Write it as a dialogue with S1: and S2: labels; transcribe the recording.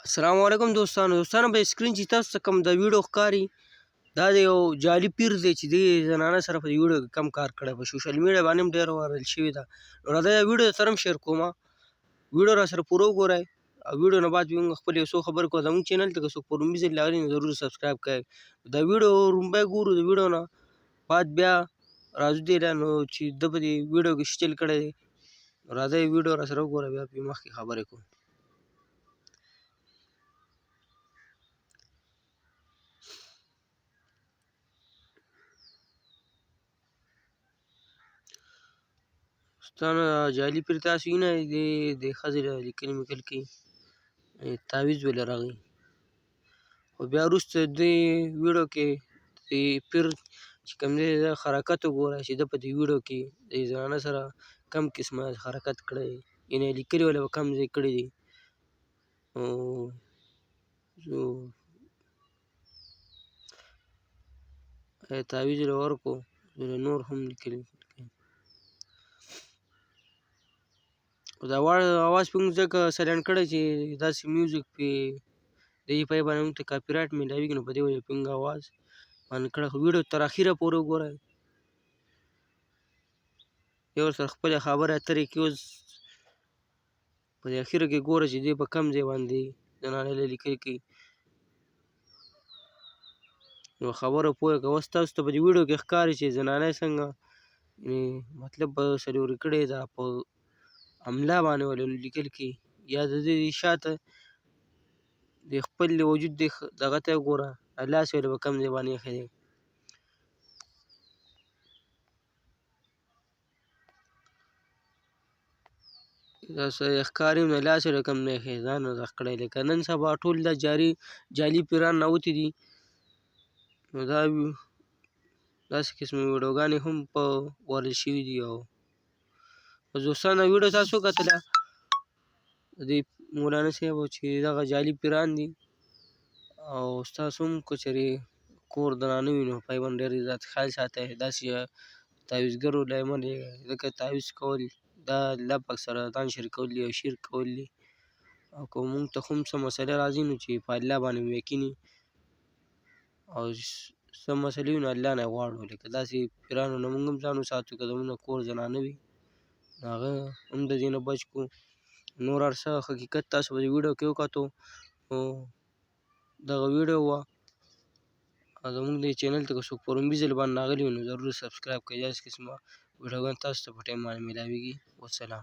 S1: السلام علیکم دوستانو په سکرین چې تاسو ته کوم د ویډیو ښکاري دا د یو جعلي پیر دی چې د زنانه سره په ویډیو کې کم کار کړی په سوشل میډیا باندې هم ډېر وایرل شوې ده. نو راځئ دا ویډیو سره هم شیر کوم، ویډیو را سره پوره وګورئ او ویډیو نه بعد موږ خپل یو څو خبرې کوو. زموږ چینل ته که څوک په لومړي ځل راغلي نو ضرور سبسکرایب کړئ. دا ویډیو لومړی ګورو، د ویډیو نه بعد بیا راځو دې ته نو چې ده په دې ویډیو کې شتل کړی دی. راځئ ویډیو را سره وګورئ بیا پرې مخکې خبرې کوو. دوستانو جعلي پیر تاسو وینئ د ښځې لیکنې میکل کې تعویض ولې راغی، خو بیا وروسته دې ویډیو کې د پیر چې کوم دی د حرکت وګورئ چې ده په دې ویډیو کې د زنانه سره کم قسمه حرکت کړی دی، یعنې لیکلي ولې به کم ځای کړي دي. تعویض یې ورکړو نور هم لیکلي دا اواز پې موږ ځکه سایلنټ کړی چې داسې میوزیک پې د دې پای باندې موږ ته کاپي رایټ میلاویږي، نو په دې وجه پې موږ اواز بند کړی. خو ویډیو تر اخره پورې وګورئ، بیا ورسره خپلې خبرې اترې کوي. اوس په دې اخره کې ګوره چې دې په کم ځای باندې زنانه لیکلي کوي نو خبره پوه کوه. اوس تاسو ته په دې ویډیو کې ښکاري چې زنانه څنګه مطلب سلوري کړې ده، په املا باندې ولې لیکل کې یا د دې شاته د خپل وجود دغه ته وګوره لاس ولې په کم ځای باندې ایښی دی. داسې ښکاري نو لاس ولې کم ځای ایښی ځان غږ کړی. لکه نن سبا ټول دا جعلي پیران راوتي دي، نو دا داسې قسم ویډیوګانې هم په وایرل شوي دي. او دوستانو دا ویډیو تاسو وکتله د مولانا صاحب چې دغه جعلي پیران دي، او ستاسو هم که چېرې کور درانه وي نو په هغې باندې ډېر زیات خیال ساتئ. داسې تعویضګرو له مه لیږئ، ځکه تعویض کول دا الله پاک سره ځان شریکول دي او شرک کول دي. او که موږ ته هم څه مسئله راځي نو چې په الله باندې مو یقین وي او څه مسئلې وي نو الله نه یې غواړو. لکه داسې پیرانو نه موږ هم ځان وساتو. که زموږ نه کور زنانه وي نو هغه هم د دې نه بچ کړو. نور هر څه حقیقت تاسو په دې ویډیو کې وکتو. نو دغه ویډیو وه او زموږ دې چینل ته که څوک په لومړي ځل باندې راغلي وي نو ضرور سبسکرایب کړئ. داسې قسمه ویډیوګانې تاسو ته په ټایم باندې میلاویږي. والسلام.